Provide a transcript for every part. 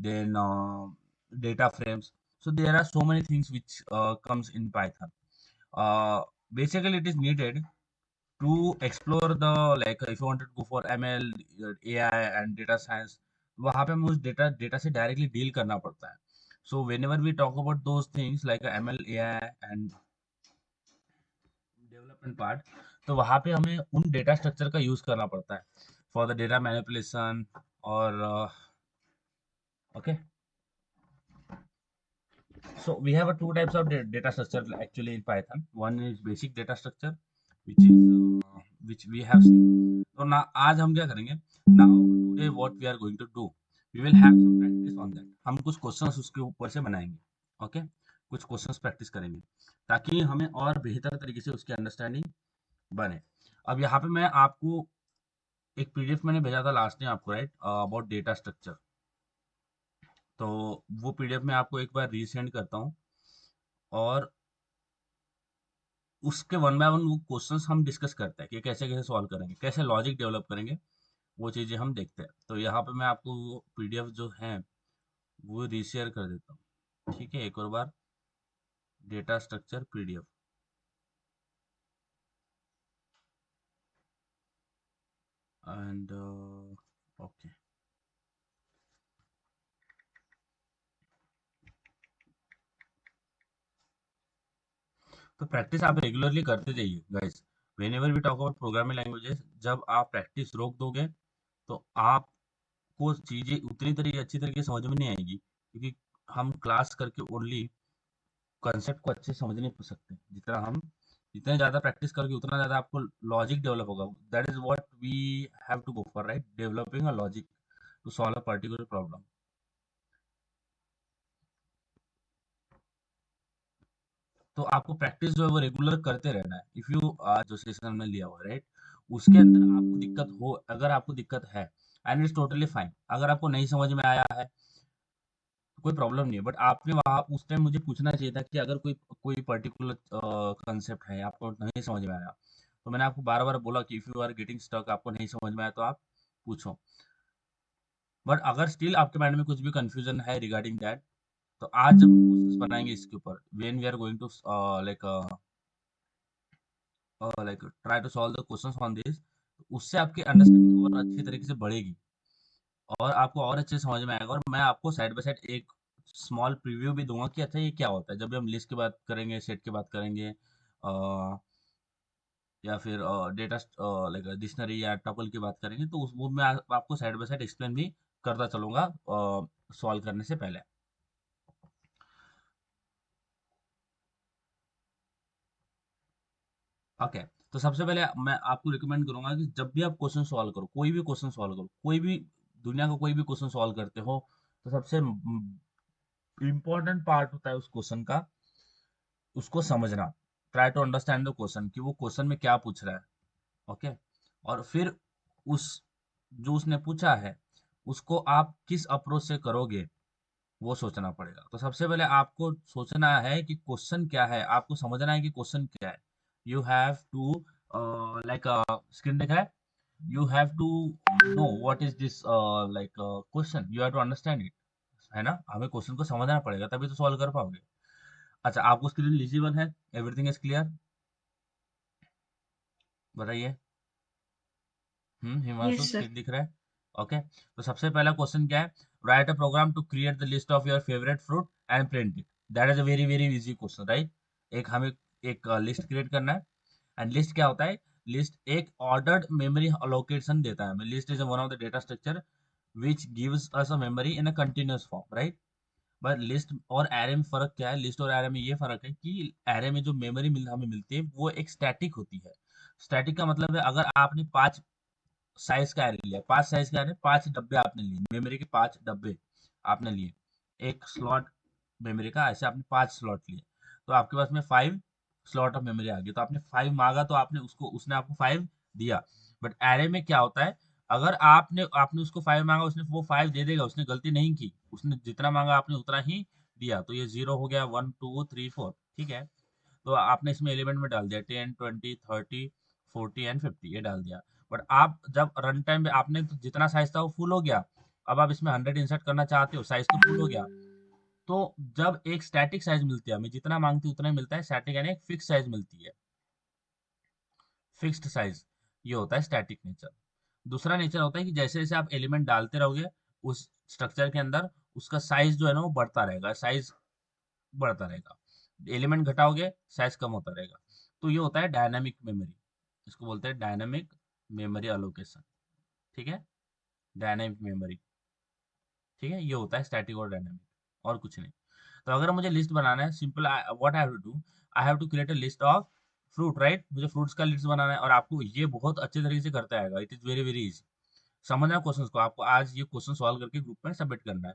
then data frames. So there are so many things which comes in Python. uh, Basically it is needed to explore the, like if you wanted to go for ML, AI and data science, वहाँ पे हमें उस data से directly deal करना पड़ता है. So whenever we talk about those things like ML, AI and development part, तो वहाँ पे हमें उन डेटा स्ट्रक्चर का यूज करना पड़ता है फॉर द डेटा मैनिपुलेशन. और okay, so we have two types of data structure actually in Python. One is basic data structure, which we have seen. तो ना आज हम क्या करेंगे, now today what we are going to do, we will have some practice on that. हम कुछ questions उसके ऊपर से बनाएंगे. ओके, कुछ क्वेश्चंस प्रैक्टिस करेंगे ताकि हमें और बेहतर तरीके से उसकी अंडरस्टैंडिंग बने. अब यहाँ पे मैं आपको एक पीडीएफ मैंने भेजा था लास्ट टाइम आपको, राइट, अबाउट डेटा स्ट्रक्चर. तो वो पीडीएफ मैं आपको एक बार रीसेंड करता हूँ, और उसके वन बाय वन वो क्वेश्चंस हम डिस्कस करते हैं कि कैसे कैसे सॉल्व करेंगे, कैसे लॉजिक डेवलप करेंगे, वो चीज़ें हम देखते हैं. तो यहाँ पे मैं आपको वो पीडीएफ जो है वो रीशेयर कर देता हूँ. ठीक है, एक और बार data structure PDF. And okay, तो प्रैक्टिस आप रेगुलरली करते जाइए guys. Whenever we talk about programming languages, जब आप प्रैक्टिस रोक दोगे तो आपको चीज़ें उतनी तरीके अच्छी तरीके से समझ में नहीं आएगी, क्योंकि हम क्लास करके ओनली कंसेप्ट को अच्छे से समझ नहीं सकते. जितने ज़्यादा प्रैक्टिस करोगे उतना ज़्यादा आपको लॉजिक डेवलप होगा. That is what we have to go for, right, developing a logic to solve a particular problem. तो आपको प्रैक्टिस जो है वो रेगुलर करते रहना है. इफ यू जो सेशन में लिया हुआ है, राइट, उसके अंदर आपको दिक्कत हो, अगर आपको दिक्कत है, एंड इट्स टोटली फाइन. अगर आपको नहीं समझ में आया है कोई प्रॉब्लम नहीं है, बट आपने वहाँ उस टाइम मुझे पूछना चाहिए था कि अगर कोई कोई पर्टिकुलर कंसेप्ट है आपको नहीं समझ में आया, तो मैंने आपको बार बार बोला कि if you are getting stuck, आपको नहीं समझ में आया तो आप पूछो. बट अगर स्टिल आपके माइंड में कुछ भी कंफ्यूजन है रिगार्डिंग दैट, तो आज जब हम क्वेश्चंस बनाएंगे इसके ऊपर, when we are going to like like try to solve the questions on this, उससे आपकी अंडरस्टैंडिंग और अच्छी तरीके से बढ़ेगी और आपको और अच्छे से समझ में आएगा. और मैं आपको साइड बाय साइड एक स्मॉल प्रीव्यू भी दूंगा कि अच्छा ये क्या होता है जब भी हम लिस्ट की बात करेंगे, सेट की बात करेंगे, या फिर डेटा लाइक डिक्शनरी या टपल की बात करेंगे, तो उस वो मैं आपको साइड बाय साइड एक्सप्लेन भी करता चलूंगा सॉल्व करने से पहले. ओके, तो सबसे पहले मैं आपको रिकमेंड करूंगा कि जब भी आप क्वेश्चन सॉल्व करो, कोई भी क्वेश्चन सॉल्व करो, कोई भी दुनिया का कोई भी क्वेश्चन सॉल्व करते हो, तो सबसे इम्पोर्टेंट पार्ट होता है उस क्वेश्चन का, उसको समझना. Try to understand the question कि वो क्वेश्चन में क्या पूछ रहा है. ओके, और फिर उस जो उसने पूछा है उसको आप किस अप्रोच से करोगे वो सोचना पड़ेगा. तो सबसे पहले आपको सोचना है कि क्वेश्चन क्या है, आपको समझना है कि क्वेश्चन क्या है. You have to like screen देखा है, you have to know what is this like question, you have to understand it, है ना. हमें क्वेश्चन को समझना पड़ेगा तभी तो सॉल्व कर पाओगे. अच्छा, आपको स्क्रीन विजिबल है, एवरीथिंग इज क्लियर, बताइए. Himanshu Yes, sir. स्क्रीन दिख रहा है. ओके, तो सबसे पहला क्वेश्चन क्या है, write a program to create the list of your favourite fruit and print it. That is a very very easy question, right. एक हमें एक लिस्ट क्रिएट करना है. एंड लिस्ट क्या होता है, लिस्ट एक ऑर्डर्ड मेमोरी अलोकेशन देता है हमें. List is one of the data structure which gives us a memory in a continuous form, right. But list और एरे में फर्क क्या है, लिस्ट और एरे में ये फर्क है कि एरे में जो मेमोरी हमें मिलती है वो एक स्टैटिक होती है. स्टैटिक का मतलब है अगर आपने 5 साइज का एरे लिया, 5 साइज का एरे, 5 डब्बे आपने लिए, मेमोरी के 5 डब्बे आपने लिए, एक स्लॉट मेमोरी का, ऐसे आपने 5 स्लॉट लिए, तो आपके पास में 5 स्लॉट ऑफ मेमोरी आ गई. तो आपने 5 मांगा तो आपने उसको, उसने आपको 5 दिया. बट एरे में क्या होता है, अगर आपने आपने उसको 5 मांगा, उसने वो 5 दे देगा, उसने गलती नहीं की, उसने जितना मांगा आपने उतना ही दिया. तो ये 0 हो गया, 1 2 3 4, ठीक है. तो आपने इसमें एलिमेंट में डाल दिया 10 20 30 40 एंड 50, ये डाल दिया. बट आप जब रन टाइम पे आपने तो जितना साइज था वो फुल हो गया, अब आप इसमें 100 इंसर्ट करना चाहते हो, साइज तो फुल हो गया। तो जब एक स्टैटिक साइज मिलती है हमें, जितना मांगती है उतना ही मिलता है, स्टैटिक यानी एक फिक्स साइज मिलती है, फिक्स्ड साइज, ये होता है स्टैटिक नेचर। दूसरा नेचर होता है कि जैसे जैसे आप एलिमेंट डालते रहोगे उस स्ट्रक्चर के अंदर, उसका साइज जो है ना वो बढ़ता रहेगा, साइज बढ़ता रहेगा। एलिमेंट घटाओगे साइज कम होता रहेगा। तो ये होता है डायनामिक मेमोरी, इसको बोलते हैं डायनामिक मेमोरी अलोकेशन। ठीक है, डायनामिक मेमोरी। ठीक है, ये होता है स्टैटिक और डायनामिक, और कुछ नहीं। तो अगर मुझे लिस्ट बनाना है, simple what I have to do, I have to create a list of fruit, right. मुझे फ्रूट्स का लिस्ट बनाना है, और आपको ये बहुत अच्छे तरीके से करते आएगा, it is very very easy. समझना क्वेश्चंस को, आपको आज ये क्वेश्चन सॉल्व करके ग्रुप में सबमिट करना है।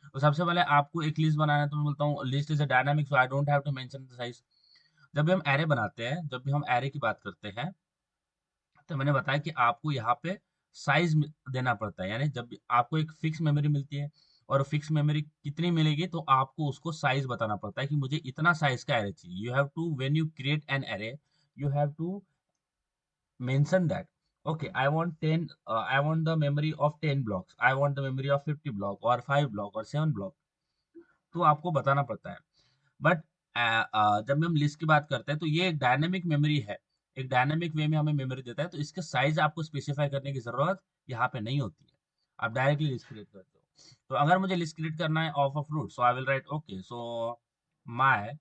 तो सबसे पहले आपको एक लिस्ट बनाना है, तो मैं बोलता हूँ list is a dynamic, so I don't have to mention the size. जब भी हम एरे बनाते हैं, जब भी हम एरे की बात करते हैं, तो मैंने बताया कि आपको यहाँ पे साइज देना पड़ता है, यानी जब भी आपको एक फिक्स मेमोरी मिलती है, और फिक्स मेमोरी कितनी मिलेगी, तो आपको उसको साइज बताना पड़ता है कि मुझे इतना साइज का एरे चाहिए। You have to, when you create an array, you have to mention that, okay, I want 10, I want the memory of 10 blocks, I want the memory of 50 block or 5 block or 7 block। तो आपको बताना पड़ता है। But जब भी हम list की बात करते हैं, तो ये एक डायनेमिक मेमोरी है, एक डायनेमिक वे में हमें मेमोरी देता है, तो इसके साइज आपको स्पेसिफाई करने की जरूरत यहाँ पे नहीं होती है, आप डायरेक्टली लिस्ट क्रिएट करते हो। तो अगर मुझे लिस्ट क्रिएट करना है of a fruit, so I will write, okay, so my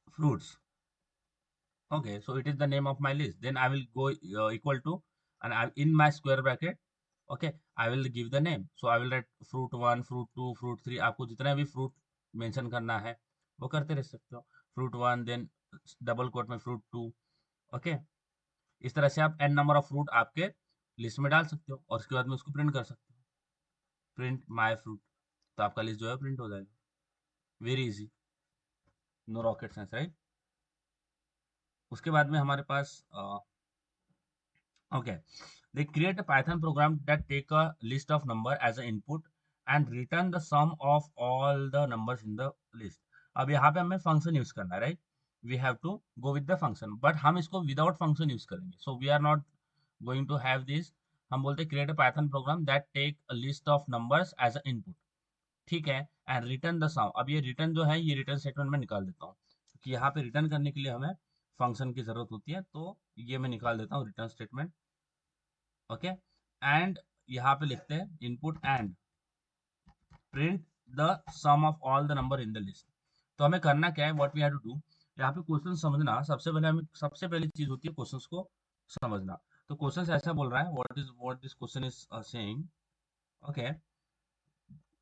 fruits, okay, so it is the name of my list, then I will go equal to, and in my square bracket, okay, I will give the name, so I will write fruit 1, fruit 2, fruit 3। आपको जितना भी fruit mention करना है वो करते रह सकते हो, fruit 1, then डबल कोट में fruit 2। ओके, इस तरह से आप n नंबर ऑफ फ्रूट आपके लिस्ट में डाल सकते हो, और उसके बाद में उसको प्रिंट कर सकते हो, प्रिंट माय फ्रूट। तो आपका लिस्ट जो है प्रिंट हो जाएगा, very easy, no rocket science, right. उसके बाद में हमारे पास okay, they create a Python program that take a list of number as an input and return the sum of all the numbers in the list। अब यहाँ पे हमें function use करना है, right, we have to go with the function, but हम इसको without function use करेंगे, so we are not going to have this. हम बोलते हैं create a python program that take a list of numbers as a input, ठीक है, and return the सम। अब ये रिटर्न जो है, ये रिटर्न स्टेटमेंट में निकाल देता हूँ, क्योंकि यहाँ पे रिटर्न करने के लिए हमें फंक्शन की जरूरत होती है, तो ये मैं निकाल देता हूँ रिटर्न स्टेटमेंट। ओके, एंड यहाँ पे लिखते हैं input and print the sum of all the number in the list. तो हमें करना क्या है, what we have to do, यहाँ पे क्वेश्चन समझना, सबसे पहले हमें, सबसे पहली चीज होती है क्वेश्चंस को समझना। तो क्वेश्चन ऐसा बोल रहा है, what this question is saying, okay,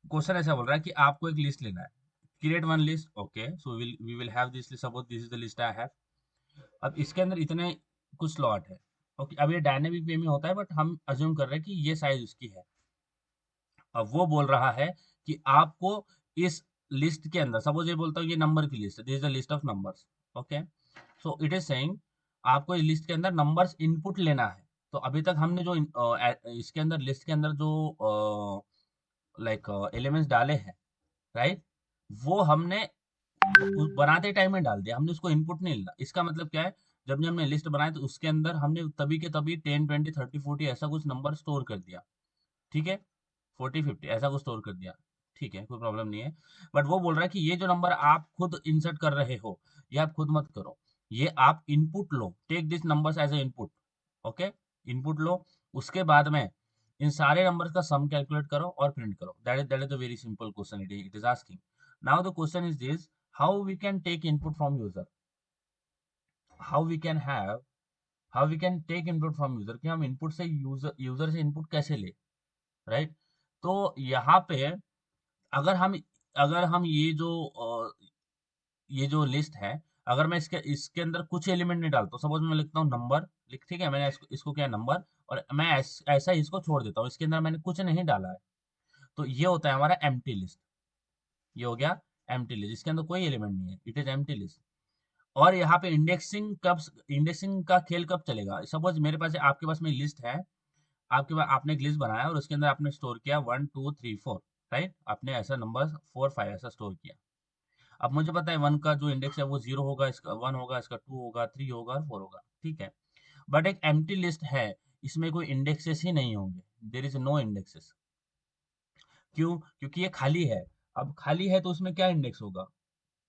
question ऐसा बोल रहा है कि आपको एक लिस्ट लेना है, create one list, okay, so we will have this list, suppose this is the list I have. अब इसके अंदर इतने कुछ स्लॉट है, ओके, अब ये डायनेमिक वे में होता है, बट हम अज्यूम कर रहे हैं कि ये साइज उसकी है। अब वो बोल रहा है कि आपको इस लिस्ट के अंदर, सपोज ये बोलता हूँ ये नंबर की list, this is the list of numbers, okay, so it is saying आपको इस लिस्ट के अंदर नंबर्स इनपुट लेना है। तो अभी तक हमने जो इसके अंदर लिस्ट के अंदर जो लाइक एलिमेंट्स डाले हैं, राइट, वो हमने बनाते टाइम में डाल दिया, हमने उसको इनपुट नहीं लेना। इसका मतलब क्या है, जब भी हमने लिस्ट बनाई तो उसके अंदर हमने तभी के तभी 10, 20, 30, 40 ऐसा कुछ नंबर स्टोर कर दिया, ठीक है, 40, 50 ऐसा कुछ स्टोर कर दिया, ठीक है, कोई प्रॉब्लम नहीं है। बट वो बोल रहा है कि ये जो नंबर आप खुद इंसर्ट कर रहे हो, ये आप खुद मत करो, ये आप इनपुट लो, take this numbers as a input, okay, input लो। उसके बाद में इन सारे नंबर्स का सम कैलकुलेट करो और प्रिंट करो, that is the very simple question it is asking. Now the question is this, how we can take input from user, how we can have, how we can take input from user, कि हम input से user से input कैसे ले, right. तो यहाँ पे अगर हम, ये जो लिस्ट है, अगर मैं इसके अंदर कुछ एलिमेंट नहीं डालता हूँ, सपोज मैं लिखता हूँ नंबर, लिख, ठीक है, मैंने इसको क्या नंबर, और मैं ऐसा ही इसको छोड़ देता हूँ, इसके अंदर मैंने कुछ नहीं डाला है, तो ये होता है हमारा एम्प्टी लिस्ट। ये हो गया एम्प्टी लिस्ट, इसके अंदर कोई एलिमेंट नहीं है, इट इज एम्प्टी लिस्ट। और यहाँ पे इंडेक्सिंग का खेल कब चलेगा, सपोज मेरे पास, आपके पास में लिस्ट है, आपके पास, आपने एक लिस्ट बनाया और उसके अंदर आपने स्टोर किया 1 2 3 4, राइट, आपने ऐसा नंबर 4 5 ऐसा स्टोर किया। अब मुझे पता है वन का जो इंडेक्स है वो 0 होगा, इसका 1 होगा, इसका 2 होगा, 3 होगा और 4 होगा, ठीक है। बट एक एम्प्टी लिस्ट है, इसमें कोई इंडेक्सेस ही नहीं होंगे, देर इज नो इंडेक्सेस, क्यों? क्योंकि ये खाली है। अब खाली है तो उसमें क्या इंडेक्स होगा?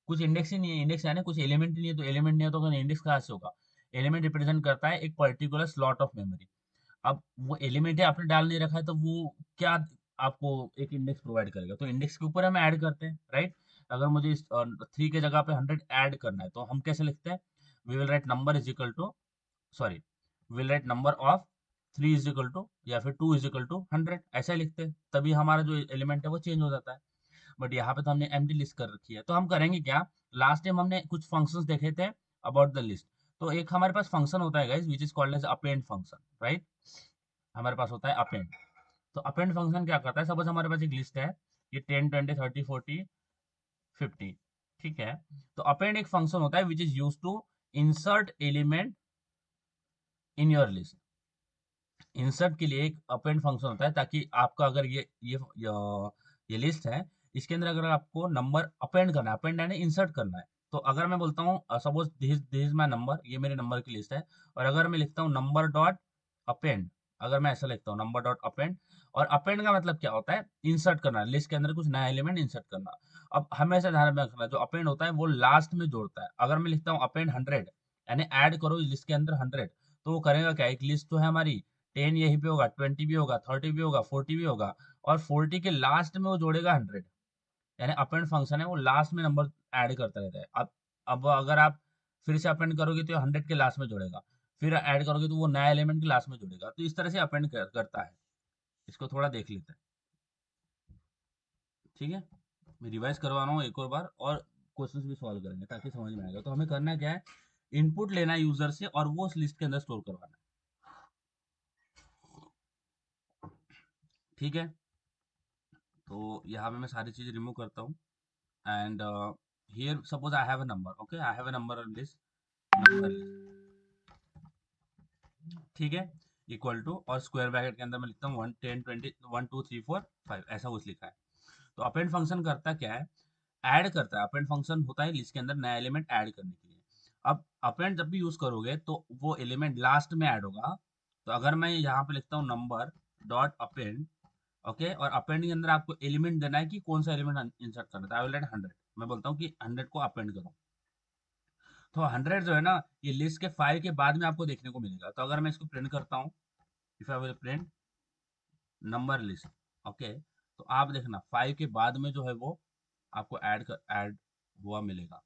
कुछ इंडेक्स ही नहीं है। इंडेक्स यानी कुछ एलिमेंट ही नहीं है, तो एलिमेंट नहीं है तो इंडेक्स कहाँ से होगा? एलिमेंट रिप्रेजेंट करता है एक पर्टिकुलर स्लॉट ऑफ मेमोरी। अब वो एलिमेंट है आपने डाल नहीं रखा है, तो वो क्या आपको एक इंडेक्स प्रोवाइड करेगा? तो इंडेक्स के ऊपर हम ऐड करते हैं, राइट? अगर मुझे इस 3 के जगह पे 100 ऐड करना है तो हम कैसे लिखते हैं? We will write number is equal to, sorry, will write number of 3 is equal to या फिर 2 इज इक्वल टू 100, ऐसा लिखते हैं, तभी हमारा जो एलिमेंट है वो चेंज हो जाता है। बट यहाँ पे तो हमने एम्प्टी लिस्ट कर रखी है, तो हम करेंगे क्या? लास्ट टाइम हमने कुछ फंक्शंस देखे थे अबाउट द लिस्ट। तो एक हमारे पास फंक्शन होता है guys which is called as append function, right? हमारे पास होता है अपेंड। तो अपेंड फंक्शन क्या करता है? सपोज हमारे पास एक लिस्ट है, ये 10 20 30 40 50, ठीक है? तो अपेंड एक फंक्शन होता है which is use to insert element in your list. Insert के लिए एक अपेंड फंक्शन होता है, ताकि आपका अगर ये लिस्ट है, इसके अंदर अगर आपको नंबर अपेंड करना है, अपेंड यानी इंसर्ट करना है, तो अगर मैं बोलता हूँ suppose this is my number, ये मेरे नंबर की लिस्ट है, और अगर मैं लिखता हूँ नंबर डॉट अपेंड, अगर मैं ऐसा लिखता हूँ नंबर डॉट अपेंड, और अपेंड का मतलब क्या होता है? इंसर्ट करना, लिस्ट के अंदर कुछ नया एलिमेंट इंसर्ट करना। अब हमेशा ध्यान में रखना, जो अपेंड होता है वो लास्ट में जोड़ता है। अगर मैं लिखता हूँ अपेंड 100 यानी ऐड करो लिस्ट के अंदर 100, तो वो करेगा क्या? एक लिस्ट तो है हमारी, 10 यहीं पे होगा, 20 भी होगा, 30 भी होगा, 40 भी होगा, और 40 के लास्ट में वो जोड़ेगा 100। यानी अपेंड फंक्शन है वो लास्ट में नंबर ऐड करता रहता है। अब अगर आप फिर से अपेंड करोगे तो 100 के लास्ट में जोड़ेगा, फिर ऐड करोगे तो वो नया एलिमेंट के लास्ट में जोड़ेगा। तो इस तरह से अपेंड करता है। इसको थोड़ा देख लेते हैं, ठीक है? मैं रिवाइज करवा रहा हूँ एक और बार, और क्वेश्चंस भी सॉल्व करेंगे ताकि समझ में आएगा। तो हमें करना क्या है? इनपुट लेना है यूजर से और वो उस लिस्ट के अंदर स्टोर करवाना है, ठीक है? तो यहाँ पे मैं सारी चीजें रिमूव करता हूँ। And here suppose I have a number, okay, I have a number on this number list, ठीक है? इक्वल टू, और स्क्वायर ब्रैकेट के अंदर मैं लिखता हूँ 1 10 20 1 2 3 4 5, ऐसा कुछ लिखा है। तो अपेंड फंक्शन करता क्या है? ऐड करता है। अपेंड फंक्शन होता है लिस्ट के अंदर नया एलिमेंट ऐड करने के लिए। अब अपेंड जब भी यूज करोगे तो वो एलिमेंट लास्ट में ऐड होगा। तो अगर मैं यहाँ पे लिखता हूँ नंबर डॉट अपेंड, ओके, और अपेंड के अंदर आपको एलिमेंट देना है कि कौन सा एलिमेंट इंसर्ट करना है। आई विल राइट 100, मैं बोलता हूँ कि 100 को अपेंड करो। तो 100 जो है ना, ये लिस्ट के 5 के बाद में आपको देखने को मिलेगा। तो अगर मैं इसको प्रिंट करता हूँ, if I will print number list, okay, तो आप देखना 5 के बाद में जो है वो आपको ऐड हुआ मिलेगा।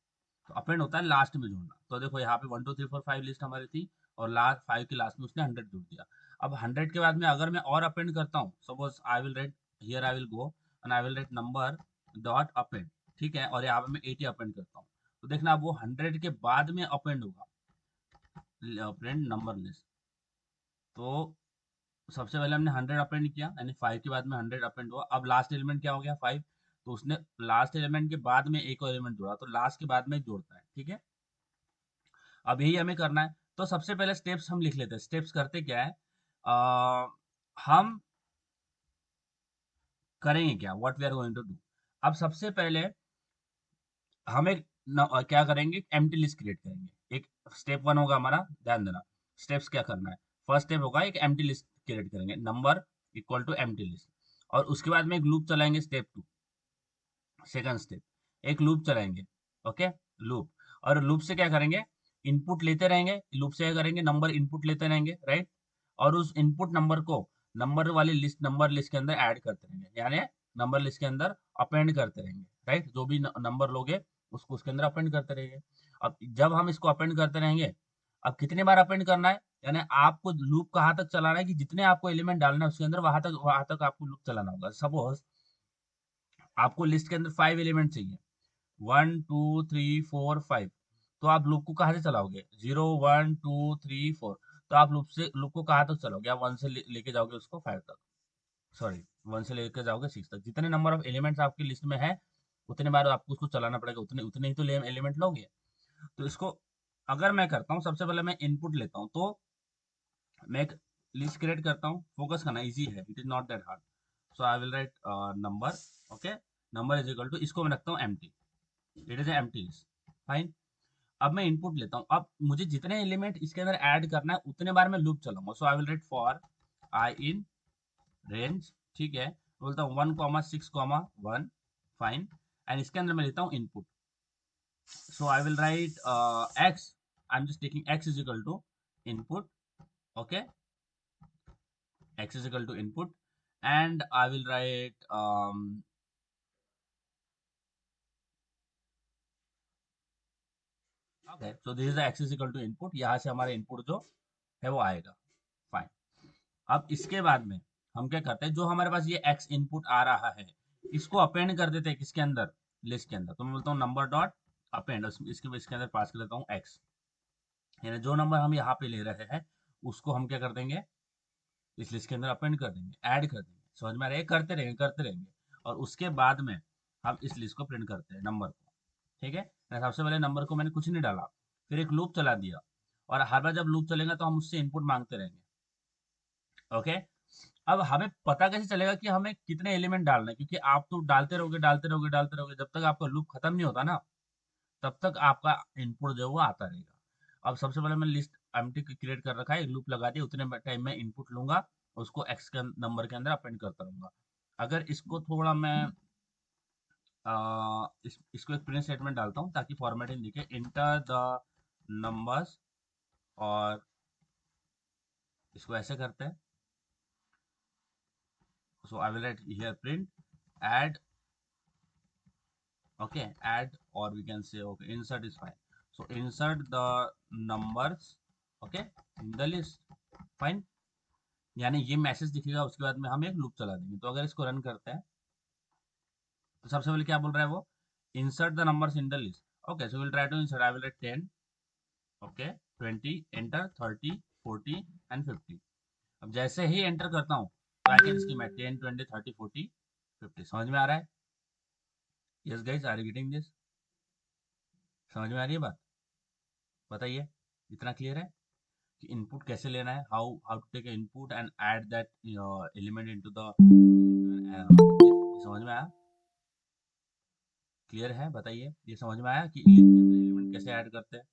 तो अपेंड होता है लास्ट में जोड़ना। तो देखो यहाँ पे 1 2 3 4 5 लिस्ट हमारी थी, और लास्ट 5 के लास्ट में उसने 100 जोड़ दिया। अब 100 के बाद में अगर मैं और अपेंड करता हूँ, suppose I will write, here I will go and I will write number dot append, ठीक है, और यहाँ पे मैं 80 अपेंड करता हूँ। तो देखना वो 100 के बाद में अपेंड होगा, प्रिंट नंबर लिस्ट। तो सबसे पहले हमने 100 अपेंड किया, यानी 5 के बाद में 100 अपेंड हुआ। अब लास्ट एलिमेंट क्या हो गया? 5। तो उसने लास्ट एलिमेंट के बाद में एक और एलिमेंट जोड़ा, तो लास्ट के बाद में एक जोड़ता है, ठीक है? अब यही हमें करना है। तो सबसे पहले स्टेप्स हम लिख लेते हैं। स्टेप्स करते क्या है? हम करेंगे क्या? What we are going to do. अब सबसे पहले हम एक क्या करेंगे? एम्प्टी लिस्ट क्रिएट करेंगे। एक स्टेप 1 होगा हमारा, ध्यान देना। स्टेप्स क्या करना है? फर्स्ट स्टेप होगा एक एम्प्टी लिस्ट क्रिएट करेंगे, number equal to empty list, और उसके बाद में एक लूप चलाएंगे, स्टेप 2, सेकंड स्टेप, एक लूप चलाएंगे, ओके, लूप। और लूप से क्या करेंगे? इनपुट लेते रहेंगे। लूप से क्या करेंगे? नंबर इनपुट लेते रहेंगे, राइट? और उस इनपुट नंबर को नंबर वाली लिस्ट, नंबर लिस्ट के अंदर ऐड करते रहेंगे, यानी नंबर लिस्ट के अंदर अपेंड करते रहेंगे, राइट? जो भी नंबर लोगे उसको उसके अंदर अपेंड करते रहेंगे। अब जब हम इसको अपेंड करते रहेंगे, अब कितने बार अपेंड करना है? यानी आपको लूप कहाँ तक चलाना है कि जितने आपको एलिमेंट डालना है उसके अंदर, वहां तक आपको लूप चलाना होगा। सपोज आपको लिस्ट के अंदर 5 एलिमेंट चाहिए, 1 2 3 4 5, तो आप लूप को कहाँ से चलाओगे? 0 1 2 3 4। तो आप लूप को कहाँ तक चलाओगे? आप 1 से लेके जाओगे उसको 5 तक, सॉरी, 1 से लेके जाओगे 6 तक। जितने नंबर ऑफ एलिमेंट्स आपकी लिस्ट में है उतने बार आपको उसको चलाना पड़ेगा, उतने उतने ही तो एलिमेंट लोगे। तो इसको अगर मैं करता हूँ, सबसे पहले मैं इनपुट लेता हूँ, तो मैं एक लिस्ट क्रिएट करता हूँ। फोकस करना इजी है, it is not that hard. So I will write number, okay, number is equal to, इसको मैं रखता हूँ empty, it is empty list, fine. अब मैं इनपुट लेता हूँ। अब मुझे जितने एलिमेंट इसके अंदर ऐड करना है उतने बार मैं लूप चलाऊंगा। So I will write for I in range, ठीक है, बोलता हूँ 1,6,1 फाइन, एंड इसके अंदर मैं लेता हूँ input. So I will write x. I'm just taking x is equal to input. Okay, x is equal to input, and I will write okay. So this is the x is equal to input. यहाँ से हमारा input जो है वो आएगा. Fine. अब इसके बाद में हम क्या करते हैं, जो हमारे पास ये x इनपुट आ रहा है इसको अपेंड कर देते हैं किसके अंदर, लिस्ट के अंदर. तो मैं बोलता हूँ नंबर डॉट अपेंड, इसके अंदर पास कर देता हूँ x. यानी जो नंबर हम यहाँ पे ले रहे हैं उसको हम क्या कर देंगे, इस लिस्ट के अंदर अपेंड कर देंगे, ऐड कर देंगे. समझ में आ रहा है, करते रहेंगे. और उसके बाद में हम इस लिस्ट को प्रिंट करते हैं नंबर को. ठीक है, सबसे पहले नंबर को मैंने कुछ नहीं डाला, फिर एक लूप चला दिया, और हर बार जब लूप चलेगा तो हम उससे इनपुट मांगते रहेंगे. ओके, अब हमें पता कैसे चलेगा कि हमें कितने एलिमेंट डालना है, क्योंकि आप तो डालते रहोगे जब तक आपका लूप खत्म नहीं होता ना, तब तक आपका इनपुट जो है वो आता रहेगा. अब सबसे पहले मैंने लिस्ट एम्प्टी क्रिएट कर रखा है, एक लूप लगा दिया, उतने टाइम में इनपुट लूंगा, उसको एक्स के नंबर के अंदर अपेंड करता रहूंगा. अगर इसको थोड़ा मैं इसको एक प्रिंट स्टेटमेंट डालता हूँ ताकि फॉर्मेटिंग दिखे, इंटर द नंबर्स, और इसको ऐसे करते हैं. So I will write here print add. Okay, add, or we can say okay, insert is fine. So insert the numbers, okay, in the list. Fine. यानी ये मैसेज दिखेगा, उसके बाद में हम एक लूप चला देंगे. तो अगर इसको रन करते हैं तो सबसे पहले क्या बोल रहा है वो, insert the numbers in the list. Okay, so will try to insert. I will write 10, okay, 20, enter 30, 40 and 50. अब जैसे ही एंटर करता हूँ तो आई कैन सी माय 10, 20, 30, 40, 50. समझ में आ रहा है? Yes guys, are you getting this? समझ में आ रही है बात? बताइए, इतना क्लियर है कि इनपुट कैसे लेना है, how how to take input and add that element into the. समझ में आया? क्लियर है? बताइए, ये समझ में आया कि लिस्ट के अंदर एलिमेंट कैसे ऐड करते हैं,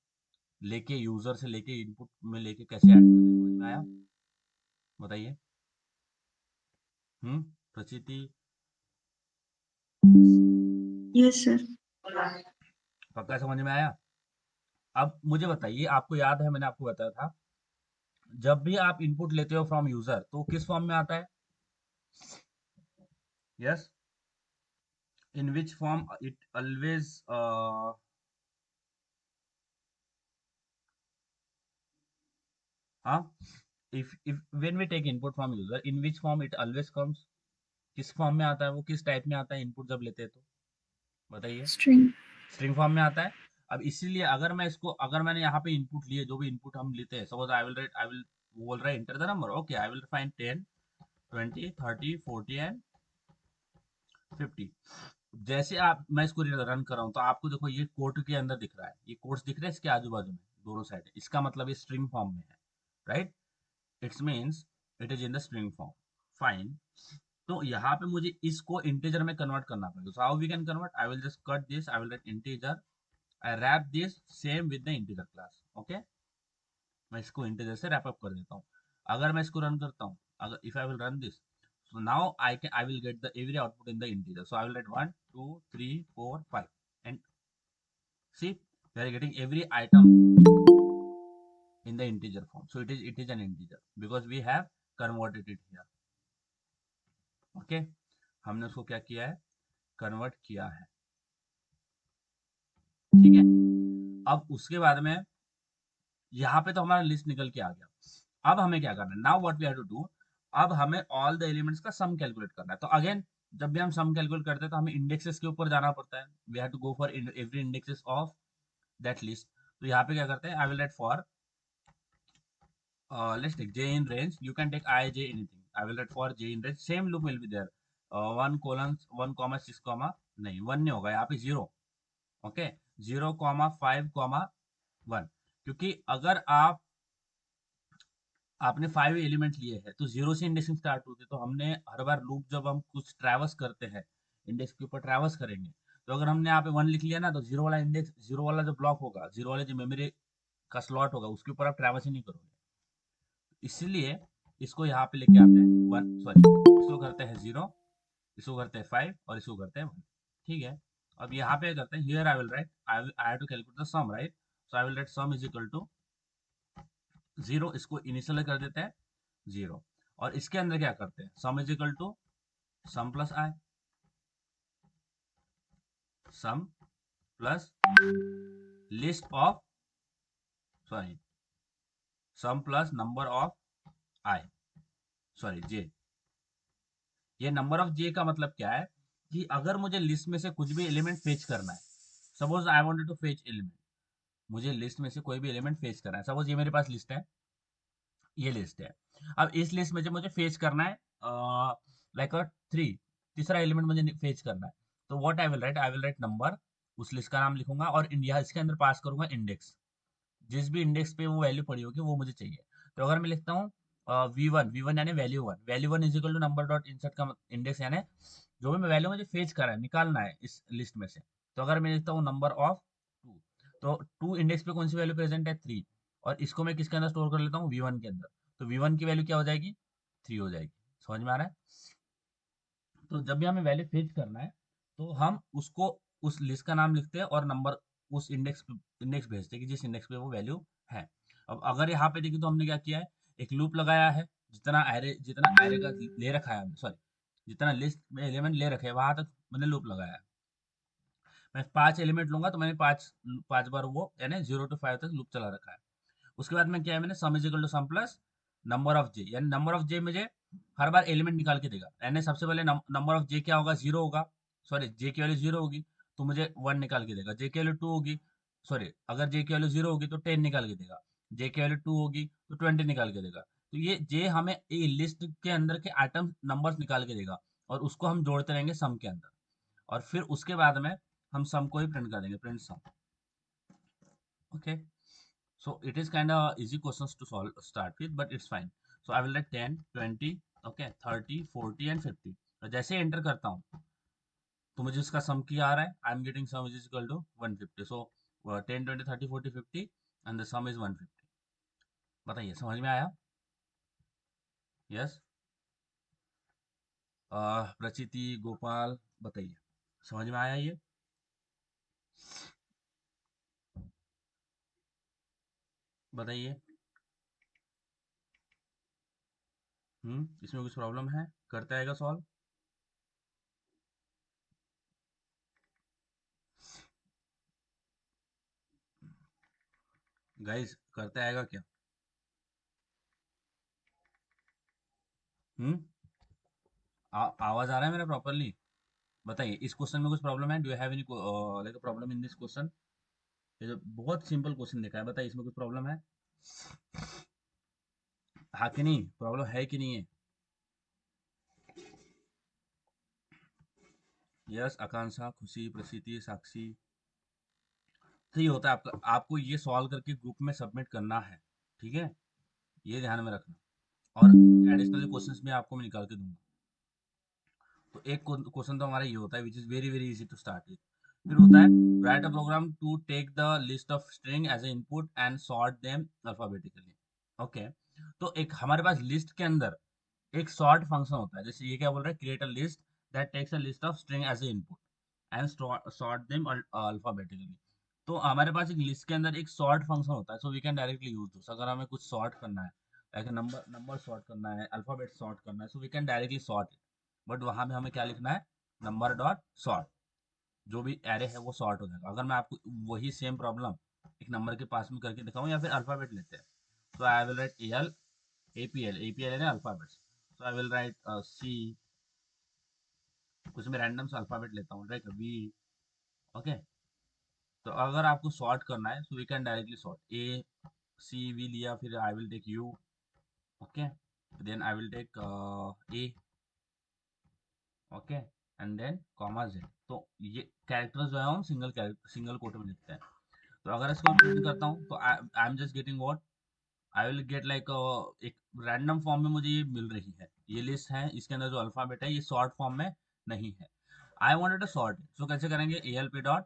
लेके यूजर से लेके इनपुट में लेके कैसे ऐड करते हैं. समझ में आया? बताइए. प्रचिति? Yes sir. पक्का समझ में आया? अब मुझे बताइए, आपको याद है मैंने आपको बताया था, जब भी आप इनपुट लेते हो फ्रॉम यूजर तो किस फॉर्म में आता है? Yes, in which form it always, हाँ, if when we take input from user, in which form it always comes? किस फॉर्म में आता है वो, किस टाइप में आता है इनपुट जब लेते हैं तो? बताइए. स्ट्रिंग. स्ट्रिंग फॉर्म में आता है. अब इसीलिए अगर मैं इसको, अगर मैंने यहाँ पे इनपुट लिए, जो भी इनपुट हम लेते हैं, सपोज आई विल बोल रहा है enter the number. Okay, I will find 10, 20, 30, 40 and 50. जैसे आप, मैं इसको रन कर रहा हूँ तो आपको देखो ये कोट के अंदर दिख रहा है, ये कोट्स दिख रहे हैं इसके आजू बाजू में दोनों साइड. इसका मतलब ये स्ट्रिंग फॉर्म में है, right? It's means it is in the string form. Fine. तो यहाँ पे मुझे इसको इंटीजर में कन्वर्ट करना पड़ेगा. So how we can convert? I will just cut this, I will write integer, I wrap this same with the integer class. Okay, मैं इसको इंटीजर से रैप अप कर देता हूँ. अगर मैं इसको रन करता हूँ, अगर if I will run this, so now I will get the every output in the integer. So I will write 1, 2, 3, 4, 5, and see, we are getting every item in the integer form. So it is an integer because we have converted it here. Okay, हमने उसको क्या किया है, convert किया है. ठीक है. अब उसके बाद में यहाँ पे तो हमारा लिस्ट निकल के आ गया. अब हमें क्या करना है, now what we have to do, अब हमें ऑल द एलिमेंट्स का सम कैलकुलेट करना है. तो अगेन, जब भी हम सम कैलकुलेट करते हैं तो हमें इंडेक्सेस के ऊपर जाना पड़ता है. We have to go for every indexes of that list. तो यहाँ पे क्या करते हैं, I will write for, let's take j in range. You can take I, j, anything. I will write for j in range. Same loop will be there. 1 colon 1 comma 6 comma, नहीं 1 नहीं होगा यहाँ पे 0. Okay, 0 comma 5 comma 1. क्योंकि अगर आपने 5 element लिए हैं तो 0 से इंडेक्सिंग स्टार्ट होती है. तो हमने हर बार लूप जब हम कुछ ट्रैवर्स करते हैं, इंडेक्स के ऊपर ट्रैवर्स करेंगे, तो अगर हमने यहाँ पे 1 लिख लिया ना, तो 0 वाला इंडेक्स, 0 वाला जो ब्लॉक होगा, 0 वाले जो मेमोरी का स्लॉट होगा, उसके ऊपर आप ट्रैवर्स ही नहीं करोगे. इसलिए इसको यहाँ पे लेके आते हैं 1, सॉरी, इसको करते हैं 0, इसको करते हैं 5 और इसको करते हैं 1। ठीक है, अब यहाँ पे करते हैं, here I will write, I have to calculate the sum right, so I will write sum is equal to 0, इसको इनिशियल कर देते हैं 0, और इसके अंदर क्या करते हैं, sum is equal to sum plus I, sum plus list of, sorry, sum plus number of I, sorry J. ये नंबर ऑफ जे का मतलब क्या है कि अगर मुझे लिस्ट में से कुछ भी एलिमेंट फेच करना है, suppose I wanted to fetch element, मुझे लिस्ट में से कोई भी एलिमेंट फेच करना है, सपोज ये मेरे पास लिस्ट है, ये लिस्ट है। अब इस लिस्ट में जो मुझे फेच करना है लाइक 3, तीसरा एलिमेंट मुझे फेच करना है, तो what I will write number, उस लिस्ट का नाम लिखूंगा और इंडिया इसके अंदर पास करूंगा इंडेक्स, जिस भी इंडेक्स पे वो वैल्यू पड़ी होगी वो मुझे चाहिए। तो अगर मैं लिखता हूँ वी वन यानी value one is equal to number dot insert का इंडेक्स, यानी जो भी मैं वैल्यू मुझे फेच करा है, निकालना है इस लिस्ट में से, तो अगर मैं लिखता हूँ नंबर ऑफ 2, तो 2 इंडेक्स पे कौन सी वैल्यू प्रेजेंट है, 3, और इसको मैं किसके अंदर स्टोर कर लेता हूँ, वी वन के अंदर, तो वी वन की वैल्यू क्या हो जाएगी, 3 हो जाएगी। समझ में आ रहा है? तो जब भी हमें वैल्यू फेच करना है, तो हम उसको उस लिस्ट का नाम लिखते हैं और नंबर उस इंडेक्स भेजते हैं कि जिस इंडेक्स पे वो वैल्यू है। अब अगर यहाँ पे देखिए तो हमने क्या किया है, एक लूप लगाया है, जितना एरे का ले रखा है, सॉरी, जितना लिस्ट में एलिमेंट ले रखे हैं वहां तक मैंने लूप लगाया है। मैं 5 एलिमेंट लूंगा तो मैंने पांच पांच बार वो यानी 0 to 5 तक लूप चला रखा है। उसके बाद में क्या है, मैंने sum is equal to sum plus number of J, यानी नंबर ऑफ जे मुझे हर बार एलिमेंट निकाल के देगा, यानी सबसे पहले नंबर ऑफ जे क्या होगा, 0 होगा, सॉरी जे की वैल्यू 0 होगी तो मुझे 1 निकाल के देगा, जे की वैल्यू 2 होगी, सॉरी अगर जे की वैल्यू 0 होगी तो 10 निकाल के देगा, जे की वैल्यू 2 होगी तो 20 निकाल के देगा। तो ये जे हमें ये लिस्ट के अंदर के आइटम नंबर्स निकाल के देगा, और उसको हम जोड़ते रहेंगे सम के अंदर, और फिर उसके बाद में हम सम को ही प्रिंट कर देंगे, print sum. Okay, so it is kind of easy questions to solve start with, but it's fine. So I will write 10, 20, okay, 30, 40 and 50। तो जैसे एंटर करता हूँ तो मुझे इसका सम की आ रहा है, I am getting sum is equal to 150। So 10, 20, 30, 40, 50 and the sum is 150। बताइए समझ में आया? यस? प्रचिति, गोपाल, बताइए समझ में आया ये? बताइए। इसमें कुछ प्रॉब्लम है? करते आएगा सॉल्व? गाइस करते आएगा क्या? हम्म आवाज आ रहा है मेरा प्रॉपरली? बताइए इस क्वेश्चन में कुछ प्रॉब्लम है? Do you have any like problem in this question? ये जो बहुत सिंपल क्वेश्चन देखा है, बताइए इसमें कुछ प्रॉब्लम है? हाँ कि नहीं, प्रॉब्लम है कि नहीं है? यस, आकांक्षा, खुशी, प्रसिद्धि, साक्षी। तो ये होता है आपका, आपको ये सॉल्व करके ग्रुप में सबमिट करना है, ठीक है? ये ध्यान में रखना, और कुछ एडिशनल क्वेश्चंस में आपको मैं निकाल के दूंगा। तो एक क्वेश्चन तो हमारा ये होता है which is very very easy to start with. फिर होता है write a program to take the list of string as a input and sort them alphabetically. Okay, तो एक हमारे पास लिस्ट के अंदर एक सॉर्ट फंक्शन होता है, जैसे ये क्या बोल रहा है, create a list that takes a list of string as a input and sort them alphabetically. तो हमारे पास एक लिस्ट के अंदर एक सॉर्ट फंक्शन होता है, so we can directly use this. अगर हमें कुछ सॉर्ट करना है, लाइक नंबर नंबर सॉर्ट करना है, अल्फाबेट सॉर्ट करना है, so we can directly sort it. But वहां में हमें क्या लिखना है, नंबर डॉट सॉर्ट, जो भी एरे है वो सॉर्ट हो जाएगा। अगर मैं आपको वही सेम प्रॉब्लम एक नंबर के पास में करके दिखाऊं, या फिर अल्फाबेट लेते हैं, तो I will right L APL यानी alphabets, so I will write C, कुछ मैं रैंडम से अल्फाबेट लेता हूँ, राइट, V। ओके, तो अगर आपको सॉर्ट करना है so we can directly sort A C V लिया, फिर I will take U, okay, then I will take A, okay, and then comma Z. तो ये कैरेक्टर्स जो है हम सिंगल कोट में लिखते हैं। तो अगर इसको प्रिंट करता हूँ तो I am just getting what, I will get like एक रैंडम फॉर्म में मुझे ये मिल रही है, ये लिस्ट है, इसके अंदर जो अल्फाबेट है ये सॉर्ट फॉर्म में नहीं है। I wanted to sort, so कैसे करेंगे, ALP dot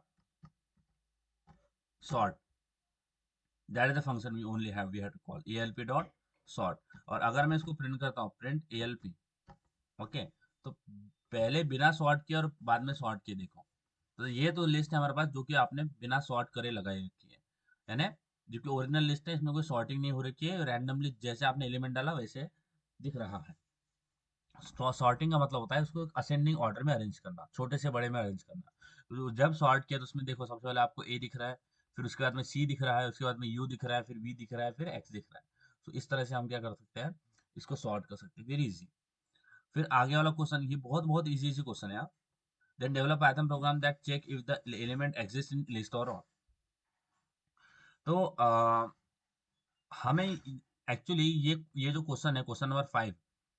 sort, that is the function we have to call ALP dot sort. और अगर मैं इसको प्रिंट करता हूँ, प्रिंट ALP, ओके, तो पहले बिना सॉर्ट किए और बाद में सॉर्ट किए देखो। तो ये तो लिस्ट है हमारे पास जो कि आपने बिना सॉर्ट करे लगाई रखी है ना? जो कि ओरिजिनल लिस्ट है, इसमें कोई सॉर्टिंग नहीं हो रखी है, रैंडमली जैसे आपने एलिमेंट डाला वैसे दिख रहा है। सॉर्टिंग का मतलब होता है उसको असेंडिंग ऑर्डर में अरेंज करना, छोटे से बड़े में अरेंज करना। तो जब सॉर्ट किया तो उसमें देखो सबसे पहले आपको ए दिख रहा है, फिर उसके बाद में सी दिख रहा है, उसके बाद में यू दिख रहा है, फिर वी दिख रहा है, फिर एक्स दिख रहा है। तो इस तरह से हम क्या कर सकते हैं, इसको सॉर्ट कर सकते हैं, वेरी इजी। फिर आगे वाला क्वेश्चन, ये बहुत बहुत इजी इजी क्वेश्चन है। Then develop python program that check if the element exist in list और नॉट। तो हमें एक्चुअली ये जो क्वेश्चन है, क्वेश्चन नंबर 5,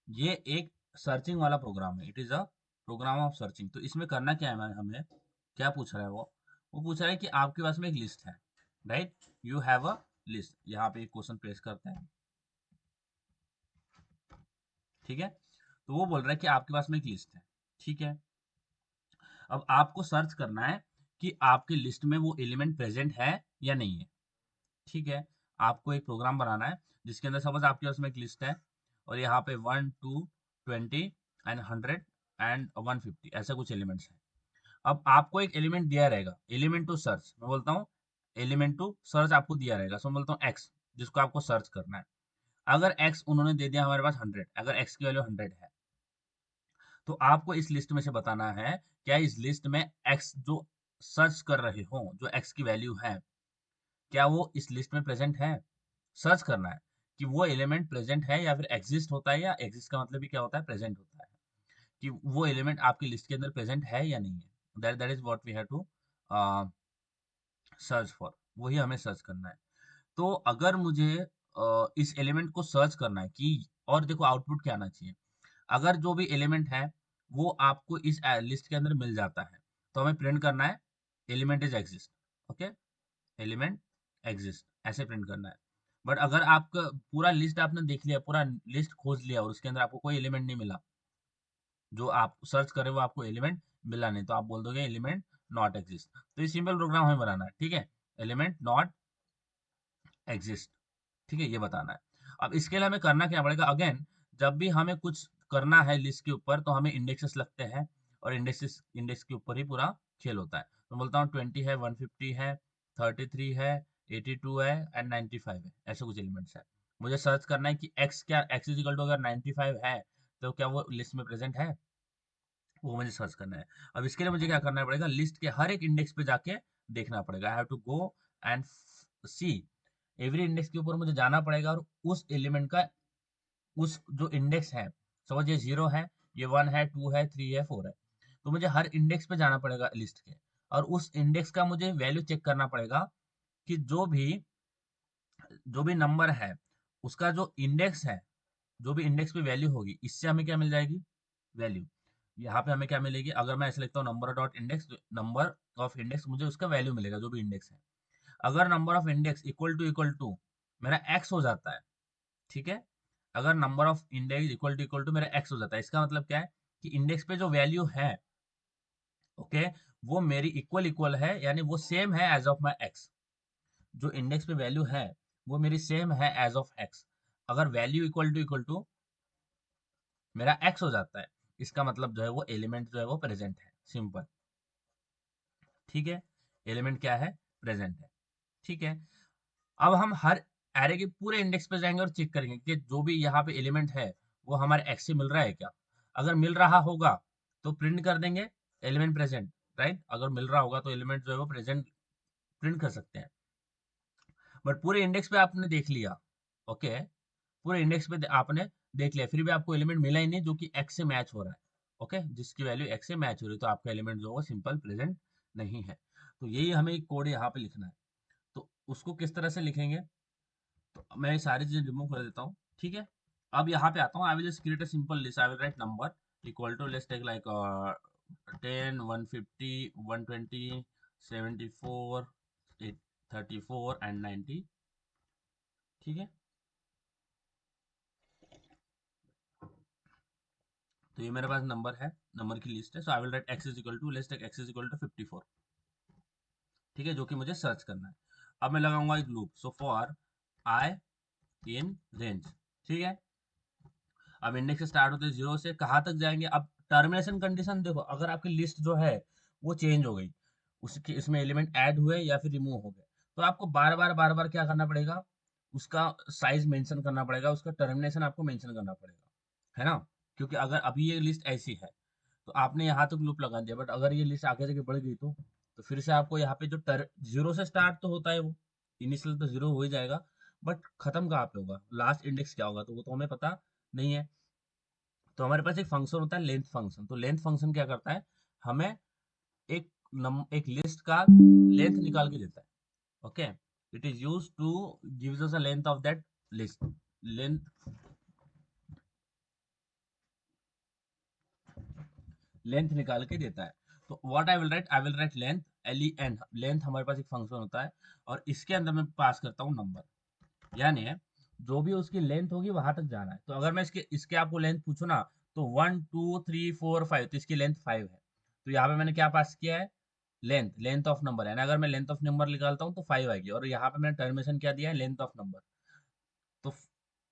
ये एक सर्चिंग वाला प्रोग्राम है। It is a program of searching. तो इसमें करना क्या है, हमें क्या पूछ रहा है वो पूछ रहा है कि आपके पास में एक लिस्ट है, right? You have a list. यहाँ पे एक क्वेश्चन पेश करते हैं, ठीक है? तो वो बोल रहा है कि आपके पास में एक लिस्ट है, ठीक है? अब आपको सर्च करना है कि आपकी लिस्ट में वो एलिमेंट प्रेजेंट है या नहीं है, ठीक है? आपको एक प्रोग्राम बनाना है जिसके अंदर सपोज आपके पास में एक लिस्ट है, और यहाँ पे 1 2 20 एंड 100 एंड 150 ऐसे कुछ एलिमेंट्स हैं। अब आपको एक एलिमेंट दिया रहेगा, एलिमेंट टू सर्च, मैं बोलता हूँ एलिमेंट टू सर्च आपको दिया रहेगा, सो मैं बोलता हूँ एक्स, जिसको आपको सर्च करना है। अगर एक्स उन्होंने दे दिया हमारे पास 100, अगर एक्स की वैल्यू 100 है, तो आपको इस लिस्ट में से बताना है क्या इस लिस्ट में एक्स जो सर्च कर रहे हो, जो एक्स की वैल्यू है, क्या वो इस लिस्ट में प्रेजेंट है? सर्च करना है कि वो एलिमेंट प्रेजेंट है या फिर एग्जिस्ट होता है, या एग्जिस्ट का मतलब भी क्या होता है, प्रेजेंट होता है, कि वो एलिमेंट आपकी लिस्ट के अंदर प्रेजेंट है या नहीं है। That is what we have to search for, वही हमें सर्च करना है। तो अगर मुझे इस एलिमेंट को सर्च करना है कि, और देखो आउटपुट क्या आना चाहिए, अगर जो भी एलिमेंट है वो आपको इस लिस्ट के अंदर मिल जाता है, तो हमें प्रिंट करना है element is exist. Okay, element exist ऐसे प्रिंट करना है। बट अगर आपका पूरा लिस्ट आपने देख लिया, पूरा लिस्ट खोज लिया और उसके अंदर आपको कोई एलिमेंट नहीं मिला, जो आप सर्च करे वो आपको एलिमेंट मिला नहीं, तो आप बोल दोगे एलिमेंट नॉट एग्जिस्ट। तो ये सिंपल प्रोग्राम हमें बनाना है, ठीक है? एलिमेंट नॉट एग्जिस्ट, ठीक है, ये बताना है। अब इसके लिए हमें करना क्या पड़ेगा, अगेन जब भी हमें कुछ करना है लिस्ट के ऊपर तो हमें इंडेक्सेस लगते हैं, और इंडेक्स के ऊपर ही पूरा खेल होता है। तो बोलता हूँ 20 है, 150 है, 33 है, 82 है एंड 95 है, ऐसे कुछ एलिमेंट्स है। मुझे सर्च करना है कि एक्स, क्या एक्स इज इक्वल टू अगर 95 है तो क्या वो लिस्ट में प्रेजेंट है, वो मुझे सर्च करना है। अब इसके लिए मुझे क्या करना पड़ेगा, लिस्ट के हर एक इंडेक्स पे जाके देखना पड़ेगा। I have to go and see every index के ऊपर मुझे जाना पड़ेगा, और उस एलिमेंट का उस जो इंडेक्स है, सपोज ये 0 है, ये 1 है, 2 है, 3 है, 4 है, तो मुझे हर इंडेक्स पे जाना पड़ेगा लिस्ट के, और उस इंडेक्स का मुझे वैल्यू चेक करना पड़ेगा कि जो भी नंबर है उसका जो इंडेक्स है, जो भी इंडेक्स पे वैल्यू होगी, इससे हमें क्या मिल जाएगी, वैल्यू। यहाँ पे हमें क्या मिलेगी, अगर मैं ऐसे लिखता हूँ number dot index, number of index, मुझे उसका वैल्यू मिलेगा जो भी इंडेक्स है। अगर number of index equal to मेरा एक्स हो जाता है, ठीक है? अगर number of index equal to मेरा एक्स हो जाता है, इसका मतलब क्या है कि इंडेक्स पे जो वैल्यू है, ओके, वो मेरी इक्वल इक्वल है, यानी वो सेम है एज ऑफ माई एक्स। जो इंडेक्स पे वैल्यू है वो मेरी सेम है एज ऑफ एक्स। अगर वैल्यू इक्वल टू मेरा एक्स हो जाता है, इसका मतलब जो है वो एलिमेंट जो है वो प्रेजेंट है, सिंपल, ठीक है? एलिमेंट क्या है, प्रेजेंट है, ठीक है? अब हम हर एरे के पूरे इंडेक्स पे जाएंगे और चेक करेंगे कि जो भी यहाँ पे एलिमेंट है वो हमारे एक्स से मिल रहा है क्या। अगर मिल रहा होगा तो प्रिंट कर देंगे एलिमेंट प्रेजेंट, राइट? अगर मिल रहा होगा तो एलिमेंट जो है वो प्रेजेंट प्रिंट कर सकते हैं। बट पूरे इंडेक्स पे आपने देख लिया, ओके, पूरे इंडेक्स पे आपने देख लिया, फिर भी आपको एलिमेंट मिला ही नहीं जो कि एक्स से मैच हो रहा है, ओके, जिसकी वैल्यू एक्स से मैच हो रही है, तो आपका एलिमेंट जो है सिंपल प्रेजेंट नहीं है। तो यही हमें एक कोड यहाँ पे लिखना है। तो उसको किस तरह से लिखेंगे, तो मैं ये सारी चीजें रिमूव कर देता हूँ, ठीक है? अब यहाँ पे आता हूँ, I will just create a simple list, I will write number equal to, let's take like 10 150 120 74 34 and 90, ठीक है? तो ये मेरे पास नंबर है, नंबर की लिस्ट है, so I will write X is equal to, let's take X is equal to 54, ठीक है, जो कि मुझे सर्च करना है। अब मैं लगाऊंगा एक loop, so for I in range, ठीक है? अब इंडेक्स स्टार्ट होते हैं 0 से, कहाँ तक जाएंगे, अब टर्मिनेशन कंडीशन देखो, अगर आपकी लिस्ट जो है वो चेंज हो गई, उसके इसमें एलिमेंट ऐड हुए या फिर रिमूव हो गए, तो आपको बार बार क्या करना पड़ेगा, उसका साइज मेंशन करना पड़ेगा, उसका टर्मिनेशन आपको मेंशन करना पड़ेगा, है ना। क्योंकि अगर अभी ये लिस्ट ऐसी है तो आपने यहाँ तक लूप लगा दिया, बट अगर ये लिस्ट आगे जाके बढ़ गई तो फिर से आपको यहाँ पे जो जीरो से स्टार्ट तो होता है, वो इनिशियल तो जीरो हो ही जाएगा, बट खत्म कहाँ पे होगा, लास्ट इंडेक्स क्या होगा, तो वो तो हमें पता नहीं है। तो हमारे पास एक फंक्शन होता है लेंथ फंक्शन। तो लेंथ फंक्शन क्या करता है, हमें एक लिस्ट का लेंथ निकाल के देता है। Okay, it is use two gives us a length of that list. Length length निकाल के देता है। तो what I will right length, LEN। Length हमारे पास एक फंक्शन होता है और इसके अंदर मैं पास करता हूँ नंबर, यानी जो भी उसकी लेंथ होगी वहां तक जाना है। तो अगर मैं इसके इसके आपको लेंथ पूछू ना, तो 1 2 3 4 5, तो इसकी लेंथ 5 है। तो यहाँ पे मैंने क्या पास किया है, लेंथ ऑफ नंबर है ना। अगर मैं लेंथ ऑफ नंबर निकालता हूँ तो 5 आएगी, और यहाँ पे मैंने टर्मिनेशन क्या दिया है, लेंथ ऑफ नंबर। तो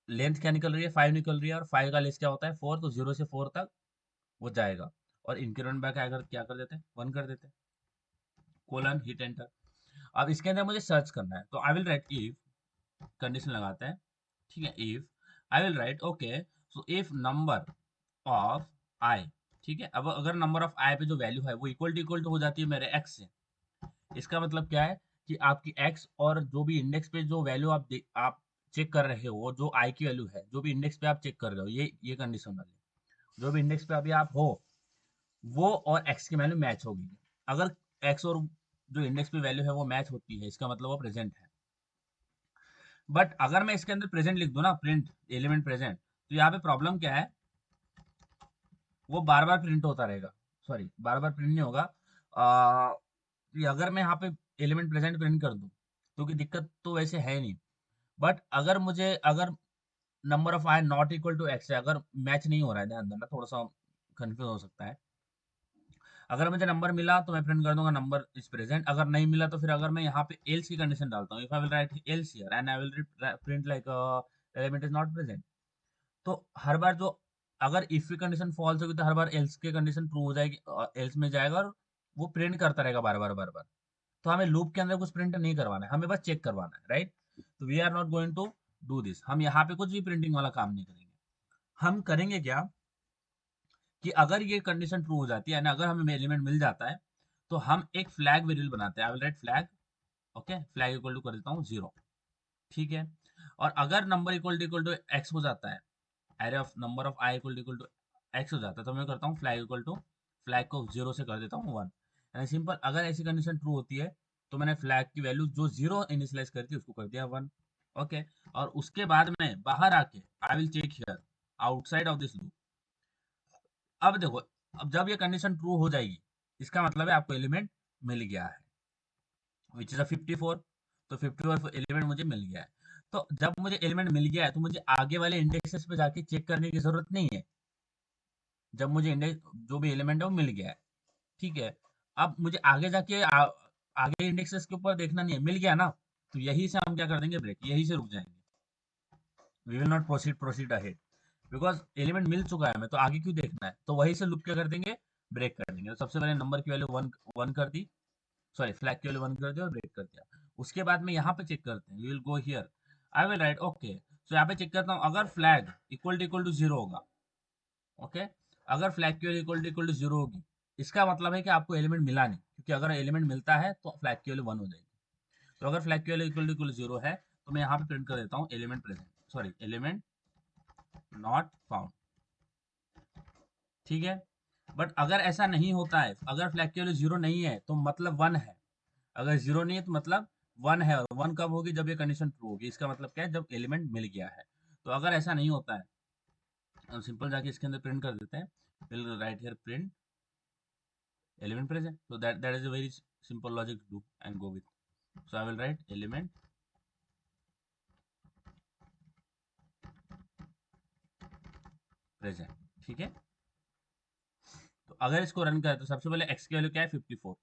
लेंथ क्या निकल रही है, 5 निकल रही है, और 5 का लिस्ट क्या होता है, 4, तो 0 से 4 तक वो जाएगा। और इंक्रीमेंट बैक क्या कर देते हैं, 1 कर देते हैं, कोलन हिट एंटर। अब इसके अंदर मुझे सर्च करना है, तो I will write if, condition लगाते हैं, ठीक है। If I will write okay, so if number of I, ठीक है। अब अगर नंबर ऑफ आई पे जो वैल्यू है वो इक्वल टू हो जाती है मेरे एक्स से, इसका मतलब क्या है कि आपकी एक्स और जो भी इंडेक्स पे जो वैल्यू आप चेक कर रहे हो, जो आई की वैल्यू है, जो भी इंडेक्स पे आप चेक कर रहे हो, ये कंडीशन वाली, जो भी इंडेक्स पे अभी आप हो, वो और एक्स की वैल्यू मैच होगी। अगर एक्स और जो इंडेक्स पे वैल्यू है वो मैच होती है, इसका मतलब वो प्रेजेंट है। बट अगर मैं इसके अंदर प्रेजेंट लिख दूं ना, प्रिंट एलिमेंट प्रेजेंट, तो यहाँ पे प्रॉब्लम क्या है, वो बार बार प्रिंट होता रहेगा। सॉरी, बार बार प्रिंट नहीं होगा। कि अगर मैं यहाँ पे एलिमेंट प्रेजेंट प्रिंट कर दूं तो की दिक्कत तो वैसे है नहीं। बट अगर number of I not equal to X है, अगर मैच नहीं हो रहा है, ध्यान देना, थोड़ा सा कंफ्यूज हो सकता है। अगर मुझे नंबर मिला तो मैं प्रिंट कर दूंगा नंबर इज प्रेजेंट, अगर नहीं मिला तो फिर अगर मैं यहाँ पे एल्स की कंडीशन डालता हूँ, if I will right else here and I will print like element is not present, तो हर बार जो, अगर इफ की कंडीशन फॉल्स होगी तो हर बार एल्स की कंडीशन ट्रू हो जाएगी, एल्स में जाएगा और वो प्रिंट करता रहेगा बार बार। तो हमें लूप के अंदर कुछ प्रिंट नहीं करवाना है, हमें बस चेक करवाना है, राइट। तो we are not going to do this, हम यहाँ पे कुछ भी प्रिंटिंग वाला काम नहीं करेंगे। हम करेंगे क्या, कि अगर ये कंडीशन ट्रू हो जाती है ना, अगर हमें एलिमेंट मिल जाता है, तो हम एक फ्लैग वेरिएबल बनाते हैं। I will write flag, okay, flag equal to कर देता हूँ 0, ठीक है। और अगर नंबर इक्वल टू एक्स हो जाता है, array of number of I equal to X हो जाता है, तो मैं करता हूँ फ्लैग इक्वल टू, फ्लैग को 0 से कर देता हूँ 1, यानी सिंपल। अगर ऐसी कंडीशन ट्रू होती है तो मैंने फ्लैग की वैल्यू जो 0 इनिशियलाइज करती है उसको कर दिया 1, ओके। और उसके बाद में बाहर आके I will check here outside of this loop. अब देखो, अब जब ये कंडीशन ट्रू हो जाएगी, इसका मतलब है आपको एलिमेंट मिल गया है, विच इज अ 54। तो 54 एलिमेंट मुझे मिल गया है। तो जब मुझे एलिमेंट मिल गया है तो मुझे आगे वाले इंडेक्सेस पे जाके चेक करने की जरूरत नहीं है। जब मुझे इंडेक्स जो भी एलिमेंट है वो मिल गया है, ठीक है। अब मुझे आगे जाके आगे इंडेक्सेस के ऊपर देखना नहीं है, मिल गया ना, तो यही से हम क्या कर देंगे, ब्रेक, यही से रुक जाएंगे। We will not proceed ahead, because element मिल चुका है हमें, तो आगे क्यों देखना है, तो वही से लूप क्या कर देंगे, ब्रेक कर देंगे। तो सबसे पहले नंबर की वैल्यू वन वन कर दी, सॉरी फ्लैग की वैल्यू 1 कर दिया और ब्रेक कर दिया। उसके बाद में यहाँ पे चेक करते हैं, we will go here, I will write okay, so यहाँ पे चेक करता हूँ, अगर फ्लैग इक्वल टू 0 होगा, ओके, अगर फ्लैग की वैल्यू इक्वल टू 0 होगी, इसका मतलब है कि आपको एलिमेंट मिला नहीं, क्योंकि अगर एलिमेंट मिलता है तो फ्लैग की वैल्यू 1 हो जाएगी। तो अगर फ्लैग की वैल्यू इक्वल टू 0 है, तो मैं यहाँ पे प्रिंट कर देता हूँ element present, sorry element not found, ठीक है। बट अगर ऐसा नहीं होता है, अगर फ्लैग की वैल्यू 0 नहीं है तो मतलब 1 है, अगर 0 नहीं है तो मतलब 1 है, और 1 कब होगी, जब ये कंडीशन ट्रू होगी, इसका मतलब क्या है, जब एलिमेंट मिल गया है। तो अगर ऐसा नहीं होता है, हम सिंपल जाके इसके अंदर प्रिंट कर देते हैं, will write here print element present, so that is a very simple logic to do and go with. So I will write element present, ठीक है। तो अगर इसको रन करें तो सबसे पहले x की वैल्यू क्या है, 54,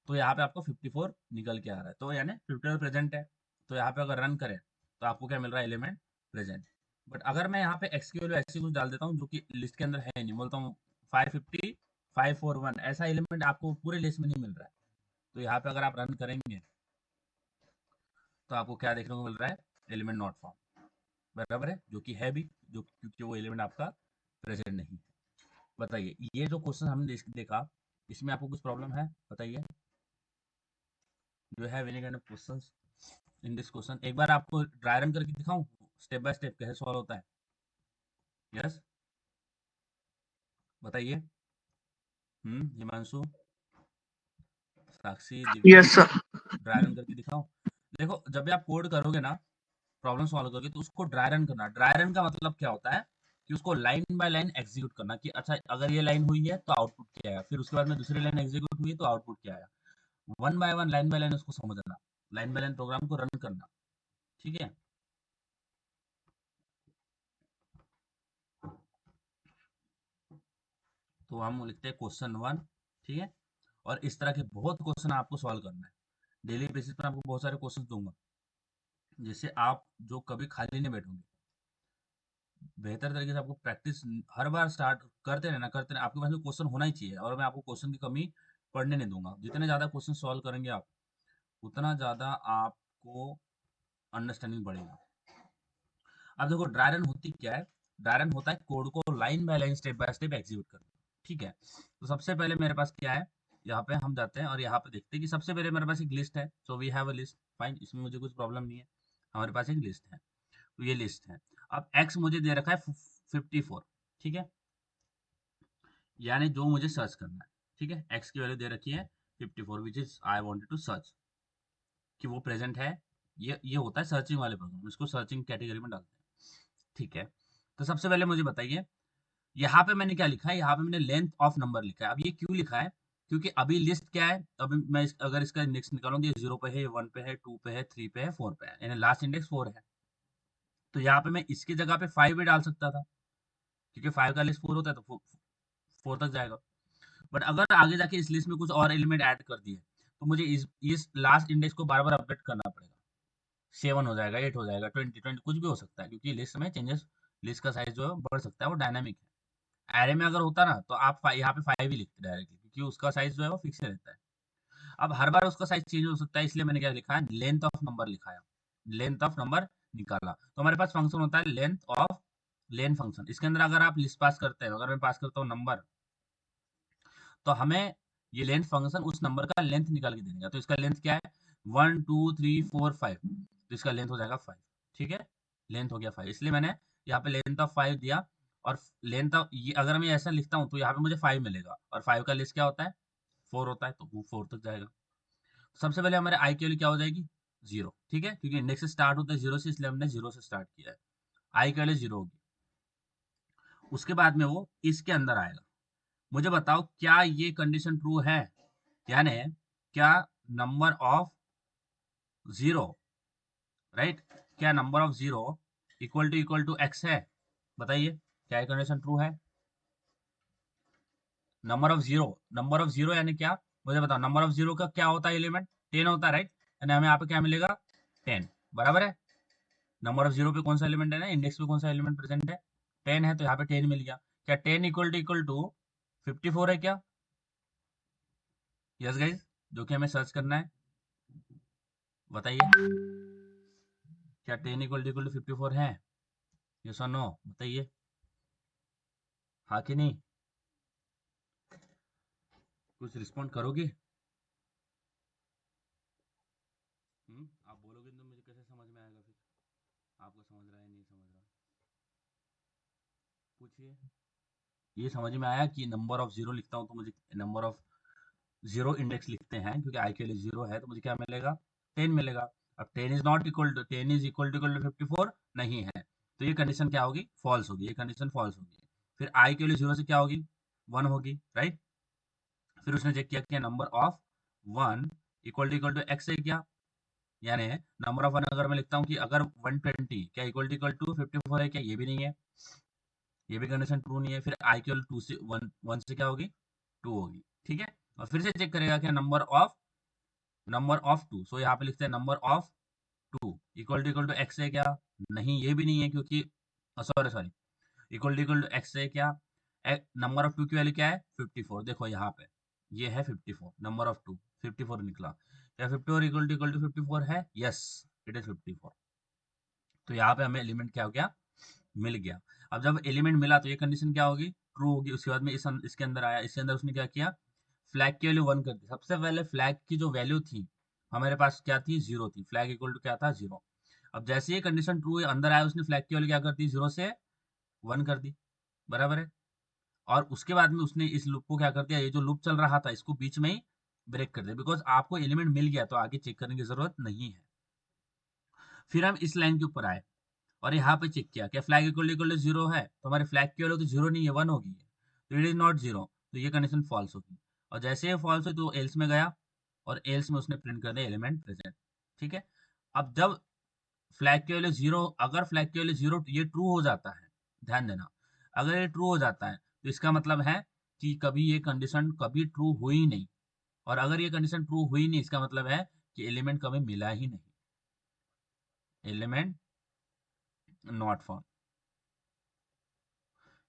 तो यहाँ पे आपको 54 निकल के आ रहा है, तो यानी 54 प्रेजेंट है। तो यहाँ पे अगर रन करें तो आपको क्या मिल रहा है, एलिमेंट प्रेजेंट। बट अगर मैं यहाँ पे x की वैल्यू ऐसी कुछ डाल देता हूँ जो कि लिस्ट के अंदर है नहीं, बोलता हूँ 550 541 ऐसा एलिमेंट आपको पूरे लिस्ट में नहीं मिल रहा है। तो यहाँ पे अगर आप रन करेंगे तो आपको क्या देखने को मिल रहा है, एलिमेंट नॉट फाउंड, बराबर है, जो कि है भी, जो क्योंकि वो एलिमेंट आपका प्रेजेंट नहीं है। बताइए ये जो क्वेश्चन हमने देखा इसमें आपको कुछ प्रॉब्लम है, बताइए। Do have any kind of questions in this question? एक बार आपको ड्राई रन करके दिखाऊं स्टेप बाय स्टेप कैसे सॉल्व होता है? यस, बताइए। Himanshu, Sakshi, Divya, yes sir. Dry run करके दिखाओ। देखो जब भी आप कोड करोगे ना, प्रॉब्लम सॉल्व करोगे, तो उसको ड्राई रन करना। ड्राई रन का मतलब क्या होता है कि उसको लाइन बाय लाइन एग्जीक्यूट करना, कि अच्छा अगर ये लाइन हुई है तो आउटपुट क्या आया, फिर उसके बाद में दूसरी लाइन एग्जीक्यूट हुई तो आउटपुट क्या आया। One by one, line by line उसको समझना, लाइन बाय लाइन प्रोग्राम को रन करना, ठीक है। तो हम लिखते हैं क्वेश्चन 1, ठीक है। और इस तरह के बहुत क्वेश्चन आपको सॉल्व करना है। डेली बेसिस पर आपको बहुत सारे क्वेश्चन दूंगा, जिससे आप जो कभी खाली नहीं बैठोगे, बेहतर तरीके से आपको प्रैक्टिस हर बार स्टार्ट करते रहना, करते रहना। आपके पास में क्वेश्चन होना ही चाहिए, और मैं आपको क्वेश्चन की कमी पढ़ने नहीं दूंगा। जितने ज़्यादा क्वेश्चन सॉल्व करेंगे आप, उतना ज़्यादा आपको अंडरस्टैंडिंग बढ़ेगा। अब देखो ड्राई रन होती क्या है, ड्राई रन होता है कोड को line by line, step by step execute करना, ठीक है। तो सबसे पहले मेरे पास क्या है, यहाँ पे हम जाते हैं और यहाँ पे देखते हैं कि सबसे पहले मेरे पास एक लिस्ट है। So we have a list, fine, इसमें मुझे कुछ प्रॉब्लम नहीं है, हमारे पास एक लिस्ट है। तो ये लिस्ट है। अब एक्स मुझे दे रखा है 54, ठीक है, यानी जो मुझे सर्च करना है, ठीक है। एक्स की वैल्यू दे रखी है 54, which is I wanted to search, कि वो प्रेजेंट है। ये होता है सर्चिंग वाले प्रोग्राम, इसको सर्चिंग कैटेगरी में डालते हैं, ठीक है। तो सबसे पहले मुझे बताइए, यहाँ पे मैंने क्या लिखा है, यहाँ पे मैंने लेंथ ऑफ नंबर लिखा है। अब ये क्यों लिखा है, क्योंकि अभी लिस्ट क्या है, अभी मैं अगर इसका इंडेक्स निकालूंगी, ये 0 पे है, ये 1 पे है, 2 पे है, 3 पे है, 4 पे है, यानी लास्ट इंडेक्स 4 है। तो यहाँ पे मैं इसकी जगह पे 5 भी डाल सकता था, क्योंकि 5 का लिस्ट 4 होता है, तो 4 तक जाएगा। बट अगर आगे जाके इस लिस्ट में कुछ और एलिमेंट ऐड कर दिए, तो मुझे इस लास्ट इंडेक्स को बार बार अपडेट करना पड़ेगा। 7 हो जाएगा, 8 हो जाएगा, 20 कुछ भी हो सकता है, क्योंकि लिस्ट में चेंजेस, लिस्ट का साइज जो है बढ़ सकता है, वो डायनामिक है। एरे में अगर होता ना, तो आप यहाँ पे 5 ही लिखते डायरेक्टली, क्योंकि उसका साइज जो है वो फिक्स रहता है। अब हर बार उसका साइज चेंज हो सकता है, इसलिए मैंने क्या लिखा है, लेंथ ऑफ नंबर लिखा है। लेंथ ऑफ नंबर निकाला, तो हमारे पास फंक्शन होता है लेंथ ऑफ, लेन फंक्शन। इसके अंदर अगर आप लिस्ट पास करते हैं, अगर मैं पास करता हूँ नंबर, तो हमें ये लेंथ फंक्शन उस नंबर का लेंथ निकाल के देगा। तो इसका लेंथ क्या है, 1 2 3 4 5, तो इसका लेंथ हो जाएगा 5, ठीक है। लेंथ हो गया 5, इसलिए मैंने यहाँ पे लेंथ ऑफ 5 दिया। और लेंथ ऑफ, ये अगर मैं ऐसा लिखता हूँ तो यहाँ पे मुझे 5 मिलेगा, और 5 का लिस्ट क्या होता है, 4 होता है, तो वो 4 तक जाएगा। सबसे पहले हमारे आई की वैल्यू क्या हो जाएगी, 0, ठीक है, क्योंकि इंडेक्स से स्टार्ट होता है 0 से, इसलिए हमने 0 से स्टार्ट किया है। आई की वैल्यू 0 होगी। उसके बाद में वो इसके अंदर आएगा। मुझे बताओ क्या ये कंडीशन ट्रू है, यानी क्या नंबर ऑफ 0, राइट, क्या number of 0 equal to X है? बताइए क्या ये कंडीशन ट्रू है? नंबर ऑफ जीरो यानी क्या, मुझे बताओ। नंबर ऑफ 0 का क्या होता है एलिमेंट, 10 होता है, राइट, यानी हमें यहाँ पे क्या मिलेगा, 10, बराबर है। नंबर ऑफ 0 पे कौन सा एलिमेंट है ना, इंडेक्स पे कौन सा एलिमेंट प्रेजेंट है, 10 है, तो यहाँ पे 10 मिल गया। क्या 10 इक्वल टू 54 है क्या? यस गाइज, जो कि हमें सर्च करना है, बताइए क्या 10 इक्वल टू 54 है? यस और नो, बताइए, हाँ कि नहीं? कुछ रिस्पॉन्ड करोगे? आप बोलोगे तो मुझे कैसे समझ में आएगा फिर, आपको समझ रहा है नहीं समझ रहा? पूछिए। ये समझ में आया कि नंबर ऑफ 0 लिखता हूँ तो मुझे नंबर ऑफ 0 इंडेक्स लिखते हैं, क्योंकि आई के लिए 0 है, तो मुझे क्या मिलेगा, 10 मिलेगा। अब 10 is not equal to, 10 is equal to 54 नहीं है, तो ये कंडीशन क्या होगी, फॉल्स होगी, ये कंडीशन फॉल्स होगी। फिर आई के लिए 0 से क्या होगी, 1 होगी, राइट। फिर उसने चेक किया कि number of 1 equal to X है क्या, यानी नंबर ऑफ 1 अगर मैं लिखता हूँ कि अगर 120 क्या इक्वल टू 54 है क्या, ये भी नहीं है, ये भी कंडीशन ट्रू नहीं है। फिर आई केवल 2 से 1 से क्या होगी, 2 होगी, ठीक है। और फिर से चेक करेगा कि नंबर ऑफ 2, सो यहाँ पे लिखते हैं number of 2 equal to X है क्या, नहीं, ये भी नहीं है, क्योंकि sorry sorry, equal to X है क्या, नंबर ऑफ 2 की वैल्यू क्या है 54, देखो यहाँ पे ये है 54, नंबर ऑफ 2 54 निकला। क्या 54 इक्वल टू 54 है? Yes, it is 54। तो यहाँ पे हमें एलिमेंट क्या हो गया, मिल गया। अब जब एलिमेंट मिला तो ये कंडीशन क्या होगी, ट्रू होगी। उसके बाद में इसके अंदर आया, इसके अंदर उसने क्या किया, फ्लैग की वैल्यू 1 कर दी। सबसे पहले फ्लैग की जो वैल्यू थी हमारे पास क्या थी, 0 थी। फ्लैग इक्वल टू क्या था, 0। अब जैसे ये कंडीशन ट्रू अंदर आया, उसने फ्लैग की वैल्यू क्या कर दी, 0 से 1 कर दी, बराबर है। और उसके बाद में उसने इस लूप को क्या कर दिया, ये जो लूप चल रहा था इसको बीच में ही ब्रेक कर दिया, बिकॉज आपको एलिमेंट मिल गया तो आगे चेक करने की जरूरत नहीं है। फिर हम इस लाइन के ऊपर आए और यहाँ पे चेक किया, क्या फ्लैग इक्वल टू 0 है, तो हमारे फ्लैग की वैल्यू तो 0 नहीं है, 1 होगी, तो इट इज नॉट 0, तो ये कंडीशन फॉल्स होगी। और जैसे ये फॉल्स हुई तो एल्स में गया और एल्स में उसने प्रिंट कर दिया एलिमेंट प्रेजेंट। ठीक है। अब जब फ्लैग की वैल्यू 0, अगर फ्लैग की वैल्यू 0 ये ट्रू हो जाता है, ध्यान देना, अगर ये ट्रू हो जाता है तो इसका मतलब है कि कभी ये कंडीशन कभी ट्रू हुई नहीं। और अगर ये कंडीशन ट्रू हुई नहीं, इसका मतलब है कि एलिमेंट कभी मिला ही नहीं, एलिमेंट नॉट फाउंड।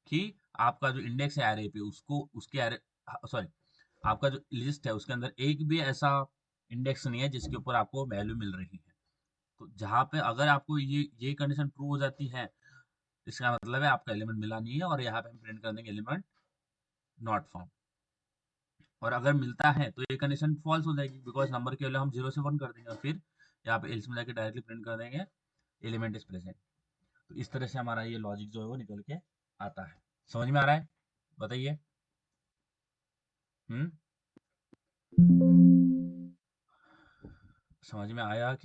कि आपका जो इंडेक्स है एरे पे, उसको उसके एरे, सॉरी, आपका जो लिस्ट है उसके अंदर एक भी ऐसा इंडेक्स नहीं है जिसके ऊपर आपको वैल्यू मिल रही है। तो जहाँ पे अगर आपको ये कंडीशन ट्रू हो जाती है, इसका मतलब है आपका एलिमेंट मिला नहीं है, और यहाँ पे हम प्रिंट कर देंगे एलिमेंट नॉट फाउंड। और अगर मिलता है तो ये कंडीशन फॉल्स हो जाएगी, बिकॉज नंबर की वैल्यू हम 0 से 1 कर देंगे, और फिर यहाँ पे एल्स में जाके डायरेक्टली प्रिंट कर देंगे एलिमेंट इज प्रेजेंट। तो इस तरह से हमारा ये लॉजिक जो है वो निकल के आता है। समझ में आ रहा है? बताइए। हम्म, समझ में आया कि